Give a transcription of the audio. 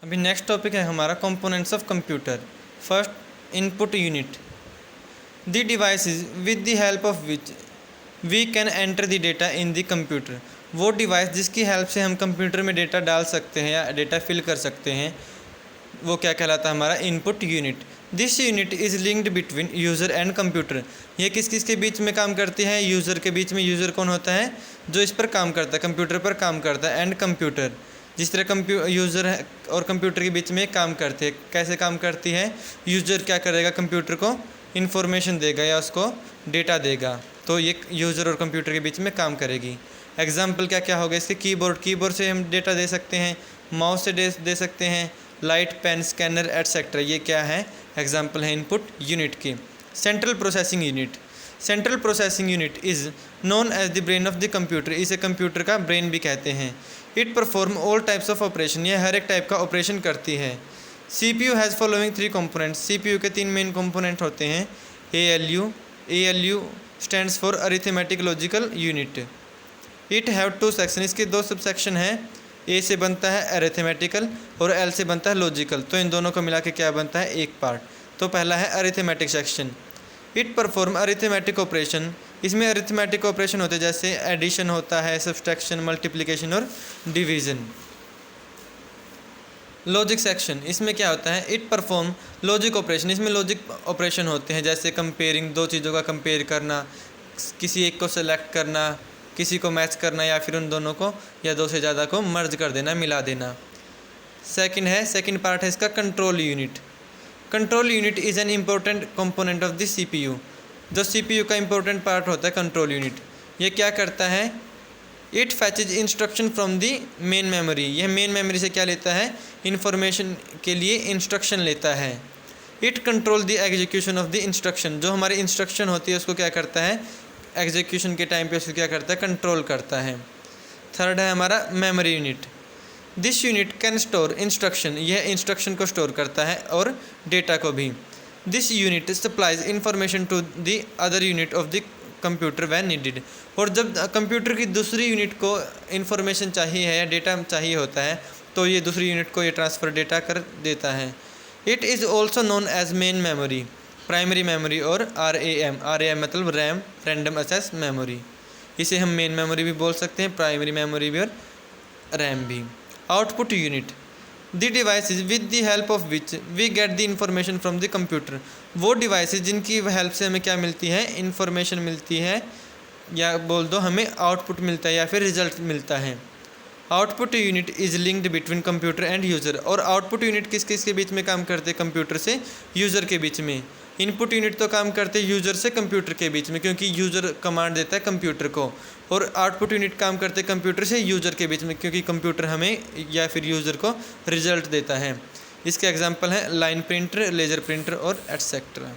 अभी next topic है हमारा components of computer. First, input unit. The devices with the help of which we can enter the data in the computer. वो device जिसकी help से हम computer में data डाल सकते हैं या डेटा फिल कर सकते हैं, वो क्या कहलाता है? हमारा input unit. This unit is linked between user and computer. ये किस किस के बीच में काम करती है? यूज़र के बीच में। यूज़र कौन होता है? जो इस पर काम करता है, कंप्यूटर पर काम करता है। एंड कंप्यूटर, जिस तरह यूज़र है और कंप्यूटर के बीच में काम करती है। कैसे काम करती है? यूज़र क्या करेगा? कंप्यूटर को इन्फॉर्मेशन देगा या उसको डेटा देगा, तो ये यूज़र और कंप्यूटर के बीच में काम करेगी। एग्जाम्पल क्या क्या होगा इसके? कीबोर्ड से हम डेटा दे सकते हैं, माउस से दे सकते हैं, लाइट, पेन, स्कैनर एटसेट्रा। ये क्या है? एग्जाम्पल है इनपुट यूनिट की। Central processing unit. Central processing unit is known as the brain of the computer. इसे कंप्यूटर का ब्रेन भी कहते हैं। It perform all types of operation. यह हर एक टाइप का ऑपरेशन करती है। CPU has following 3 components. CPU के 3 मेन कंपोनेंट होते हैं। ALU stands for arithmetic logical unit. It have 2 section. इसके 2 सब सेक्शन हैं। A से बनता है अरिथमेटिकल और L से बनता है लॉजिकल। तो इन दोनों को मिला के क्या बनता है? एक पार्ट। तो पहला है arithmetic section. It perform arithmetic operation. इसमें अरिथमेटिक ऑपरेशन होते हैं जैसे एडिशन होता है, सब्सट्रैक्शन, मल्टीप्लिकेशन और डिवीज़न। लॉजिक सेक्शन, इसमें क्या होता है? It perform logic operation. इसमें लॉजिक ऑपरेशन होते हैं जैसे कंपेयरिंग, 2 चीज़ों का कंपेयर करना, किसी एक को सेलेक्ट करना, किसी को मैच करना, या फिर उन दोनों को या 2 से ज़्यादा को मर्ज कर देना, मिला देना। सेकंड पार्ट है इसका control unit. Control unit is an important component of the CPU। जो CPU का इम्पोर्टेंट पार्ट होता है कंट्रोल यूनिट, ये क्या करता है? It fetches instruction from the main memory. यह मेन मेमोरी से क्या लेता है? इंफॉर्मेशन के लिए इंस्ट्रक्शन लेता है। It control the execution of the instruction. जो हमारी इंस्ट्रक्शन होती है उसको क्या करता है? एग्जीक्यूशन के टाइम पे उसको क्या करता है? कंट्रोल करता है। थर्ड है हमारा memory unit. This unit can store instruction. यह इंस्ट्रक्शन को स्टोर करता है और डेटा को भी। This unit supplies information to the other unit of the computer when needed. और जब कंप्यूटर की दूसरी यूनिट को इंफॉर्मेशन चाहिए है या डेटा चाहिए होता है, तो ये दूसरी यूनिट को ये ट्रांसफ़र डेटा कर देता है। It is also known as main memory, primary memory और RAM मतलब रैम, रैंडम एक्सेस मेमोरी। इसे हम मेन मेमोरी भी बोल सकते हैं, प्राइमरी मेमोरी भी और रैम भी। Output unit. The devices with the help of which we get the information from the computer. वो डिवाइसेज जिनकी हेल्प से हमें क्या मिलती है? इंफॉर्मेशन मिलती है, या बोल दो हमें आउटपुट मिलता है या फिर रिजल्ट मिलता है। Output unit is linked between computer end user. और आउटपुट यूनिट किस किस के बीच में काम करते हैं? कंप्यूटर से यूज़र के बीच में। इनपुट यूनिट तो काम करते हैं यूज़र से कंप्यूटर के बीच में, क्योंकि यूज़र कमांड देता है कंप्यूटर को। और आउटपुट यूनिट काम करते हैं कंप्यूटर से यूज़र के बीच में, क्योंकि कंप्यूटर हमें या फिर यूज़र को रिजल्ट देता है। इसके एग्जांपल हैं लाइन प्रिंटर, लेज़र प्रिंटर और एटसेट्रा।